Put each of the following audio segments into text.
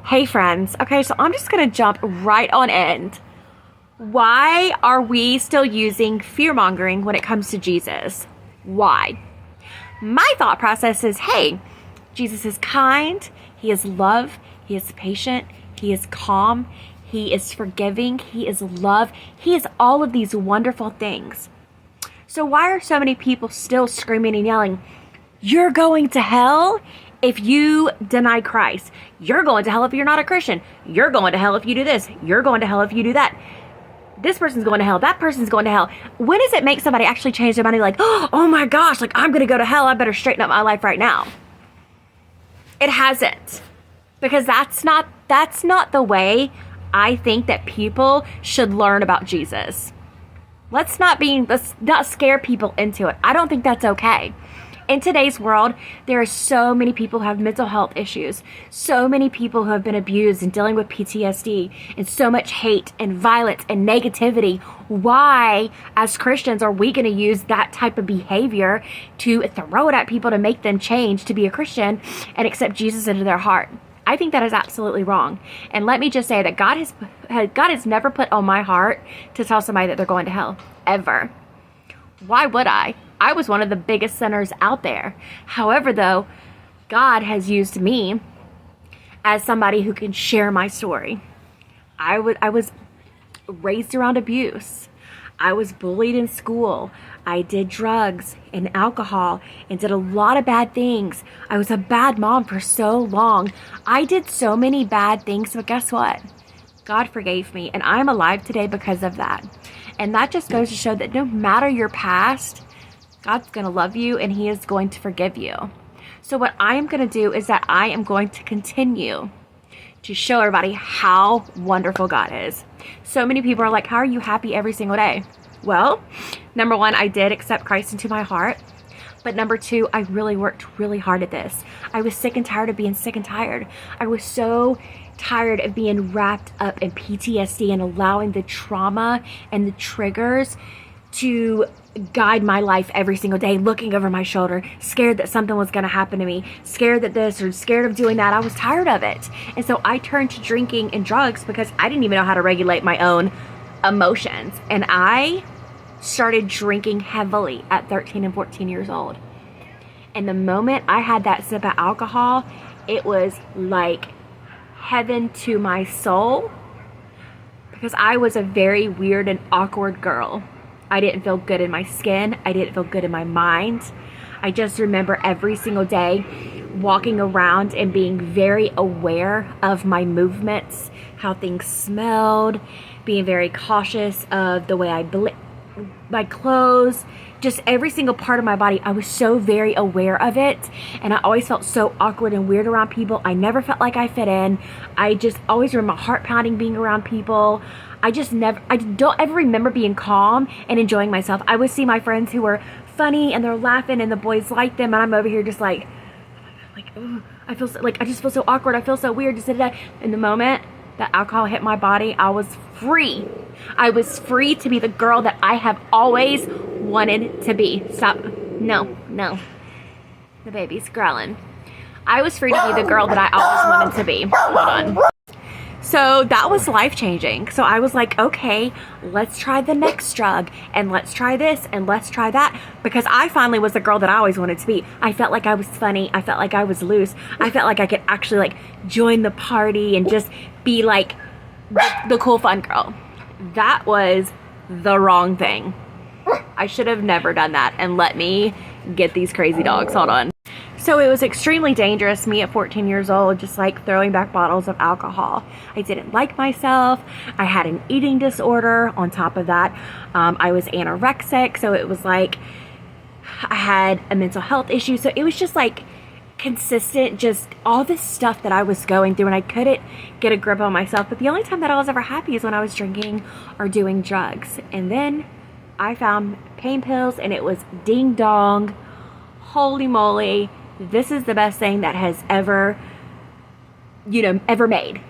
Hey friends, okay, so I'm just gonna jump right on in. Why are we still using fear mongering when it comes to Jesus? Why? My thought process is, hey, Jesus is kind, he is love, he is patient, he is calm, he is forgiving, he is love, he is all of these wonderful things. So why are so many people still screaming and yelling, you're going to hell if you deny Christ? You're going to hell if you're not a Christian. You're going to hell if you do this. You're going to hell if you do that. This person's going to hell. That person's going to hell. When does it make somebody actually change their mind? Like, oh my gosh, like I'm going to go to hell. I better straighten up my life right now. It hasn't. Because that's not the way I think that people should learn about Jesus. Let's not scare people into it. I don't think that's okay. In today's world, there are so many people who have mental health issues, so many people who have been abused and dealing with PTSD, and so much hate and violence and negativity. Why, as Christians, are we going to use that type of behavior to throw it at people to make them change to be a Christian and accept Jesus into their heart? I think that is absolutely wrong. And let me just say that God has never put on my heart to tell somebody that they're going to hell, ever. Why would I? I was one of the biggest sinners out there. However, though, God has used me as somebody who can share my story. I was raised around abuse. I was bullied in school. I did drugs and alcohol and did a lot of bad things. I was a bad mom for so long. I did so many bad things, but guess what? God forgave me, and I'm alive today because of that. And that just goes to show that no matter your past, God's going to love you and he is going to forgive you. So what I am going to do is that I am going to continue to show everybody how wonderful God is. So many people are like, how are you happy every single day? Well, number one, I did accept Christ into my heart. But number two, I really worked really hard at this. I was sick and tired of being sick and tired. I was so tired of being wrapped up in PTSD and allowing the trauma and the triggers to guide my life every single day, looking over my shoulder, scared that something was going to happen to me, scared that this or scared of doing that. I was tired of it. And so I turned to drinking and drugs because I didn't even know how to regulate my own emotions. And I started drinking heavily at 13 and 14 years old. And the moment I had that sip of alcohol, it was like heaven to my soul, because I was a very weird and awkward girl. I didn't feel good in my skin. I didn't feel good in my mind. I just remember every single day walking around and being very aware of my movements, how things smelled, being very cautious of the way my clothes, just every single part of my body. I was so very aware of it, and I always felt so awkward and weird around people. I never felt like I fit in. I just always remember my heart pounding being around people. I don't ever remember being calm and enjoying myself. I would see my friends who were funny and they're laughing and the boys like them, and I'm over here just like, oh, I just feel so awkward. I feel so weird. Just in the moment that alcohol hit my body, I was free. I was free to be the girl that I have always wanted to be. Stop. No. The baby's growling. I was free to be the girl that I always wanted to be. Hold on. So that was life-changing. So I was like, okay, let's try the next drug, and let's try this, and let's try that, because I finally was the girl that I always wanted to be. I felt like I was funny. I felt like I was loose. I felt like I could actually join the party and just be like the cool fun girl. That was the wrong thing. I should have never done that. And let me get these crazy dogs. Hold on. So it was extremely dangerous, me at 14 years old, just throwing back bottles of alcohol. I didn't like myself. I had an eating disorder on top of that. I was anorexic, so it was I had a mental health issue. So it was just consistent, just all this stuff that I was going through, and I couldn't get a grip on myself. But the only time that I was ever happy is when I was drinking or doing drugs. And then I found pain pills, and it was ding dong, holy moly. This is the best thing that has ever made,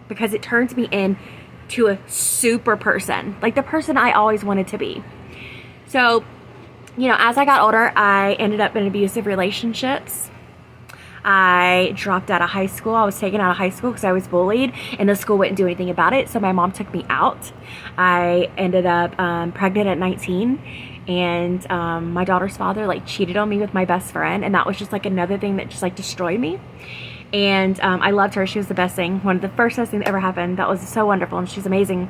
because it turns me into a super person, like the person I always wanted to be. So, as I got older, I ended up in abusive relationships. I dropped out of high school. I was taken out of high school because I was bullied, and the school wouldn't do anything about it. So my mom took me out. I ended up pregnant at 19, and my daughter's father like cheated on me with my best friend, and that was just like another thing that just like destroyed me. And I loved her. She was the best thing. One of the first best things that ever happened. That was so wonderful, and she's amazing.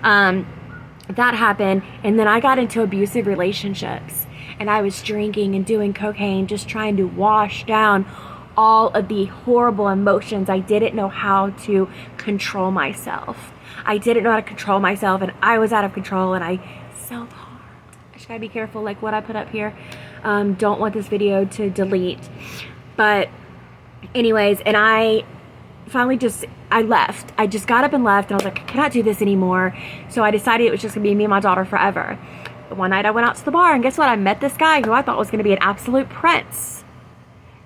That happened, and then I got into abusive relationships, and I was drinking and doing cocaine, just trying to wash down all of the horrible emotions. I didn't know how to control myself. I didn't know how to control myself, and I was out of control, and I self-harmed. I just gotta be careful, like what I put up here. Don't want this video to delete. But anyways, and I finally I left. I just got up and left, and I was like, I cannot do this anymore. So I decided it was just gonna be me and my daughter forever. But one night I went out to the bar, and guess what? I met this guy who I thought was gonna be an absolute prince.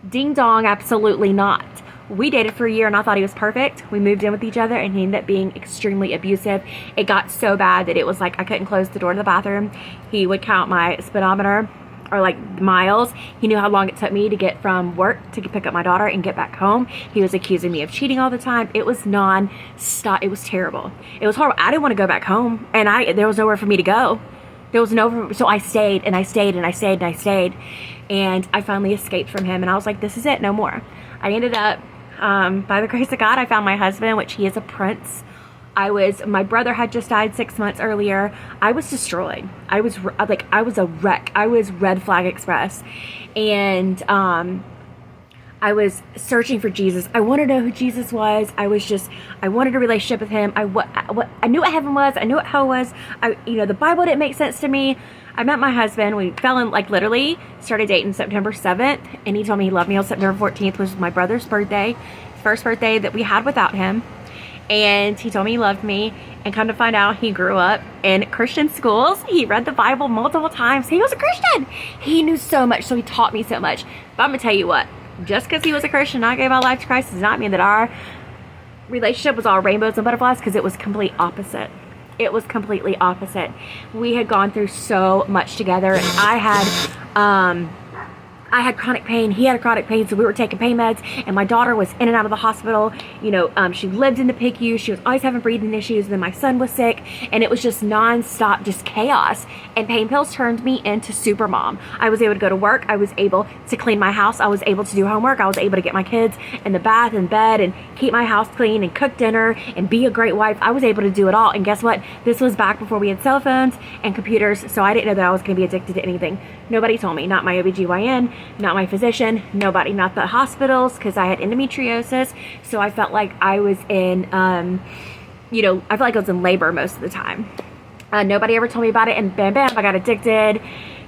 Ding dong, absolutely not. We dated for a year, and I thought he was perfect. We moved in with each other, and he ended up being extremely abusive. It got so bad that it was like I couldn't close the door to the bathroom. He would count my speedometer, or like miles. He knew how long it took me to get from work to pick up my daughter and get back home. He was accusing me of cheating all the time. It was non-stop. It was terrible. It was horrible. I didn't want to go back home, and there was nowhere for me to go. There was so I stayed and I stayed and I stayed and I stayed, and I finally escaped from him, and I was like, this is it, no more. I ended up, by the grace of God, I found my husband, which he is a prince. My brother had just died 6 months earlier. I was destroyed. I was a wreck. I was Red Flag Express. And I was searching for Jesus. I wanted to know who Jesus was. I wanted a relationship with him. I knew what heaven was. I knew what hell was. The Bible didn't make sense to me. I met my husband. We fell in, literally started dating September 7th. And he told me he loved me on September 14th, which was my brother's birthday. First birthday that we had without him. And he told me he loved me, and come to find out, he grew up in Christian schools. He read the Bible multiple times. He was a Christian. He knew so much, so he taught me so much. But I'm gonna tell you what, just because he was a Christian and I gave my life to Christ does not mean that our relationship was all rainbows and butterflies, because it was complete opposite. It was completely opposite. We had gone through so much together, and I had chronic pain. He had chronic pain, so we were taking pain meds, and my daughter was in and out of the hospital. She lived in the PICU. She was always having breathing issues. And then my son was sick, and it was just nonstop, just chaos. And pain pills turned me into super mom. I was able to go to work. I was able to clean my house. I was able to do homework. I was able to get my kids in the bath and bed and keep my house clean and cook dinner and be a great wife. I was able to do it all. And guess what? This was back before we had cell phones and computers, so I didn't know that I was going to be addicted to anything. Nobody told me. Not my OBGYN, not my physician, nobody, not the hospitals, because I had endometriosis. So I felt like I was in, I felt like I was in labor most of the time. Nobody ever told me about it, and bam, bam, I got addicted.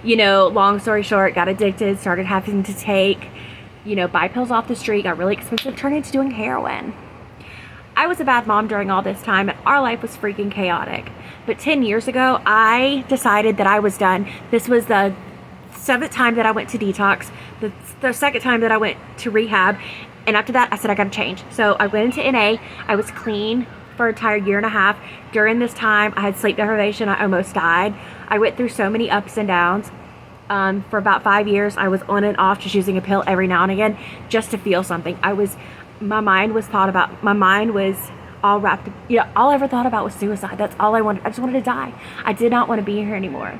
Long story short, got addicted, started having to take, buy pills off the street, got really expensive, turned into doing heroin. I was a bad mom during all this time, and our life was freaking chaotic. But 10 years ago, I decided that I was done. This was the 7th time that I went to detox, the second time that I went to rehab, and after that I said I gotta change. So I went into NA. I was clean for an entire year and a half. During this time I had sleep deprivation. I almost died. I went through so many ups and downs. For about 5 years I was on and off, just using a pill every now and again just to feel something. My mind was all wrapped up, all I ever thought about was suicide. That's all I wanted. I just wanted to die. I did not want to be here anymore.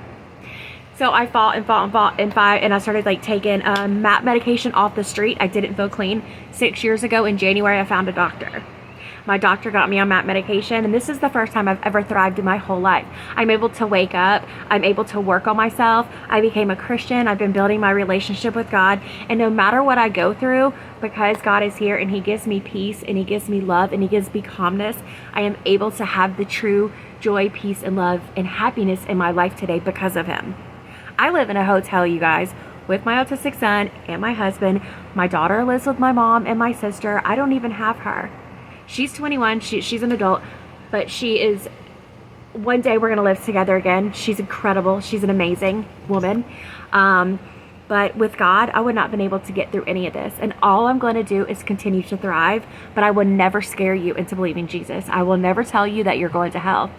So I fought and I started taking MAP medication off the street. I didn't feel clean. 6 years ago in January, I found a doctor. My doctor got me on MAP medication, and this is the first time I've ever thrived in my whole life. I'm able to wake up. I'm able to work on myself. I became a Christian. I've been building my relationship with God, and no matter what I go through, because God is here and he gives me peace and he gives me love and he gives me calmness, I am able to have the true joy, peace, and love and happiness in my life today because of him. I live in a hotel, you guys, with my autistic son and my husband. My daughter lives with my mom and my sister. I don't even have her. She's 21. She's an adult, but one day we're going to live together again. She's incredible. She's an amazing woman. But with God, I would not have been able to get through any of this. And all I'm going to do is continue to thrive, but I will never scare you into believing Jesus. I will never tell you that you're going to hell.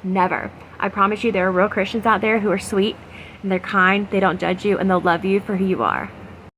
Never. I promise you there are real Christians out there who are sweet, and they're kind, they don't judge you, and they'll love you for who you are.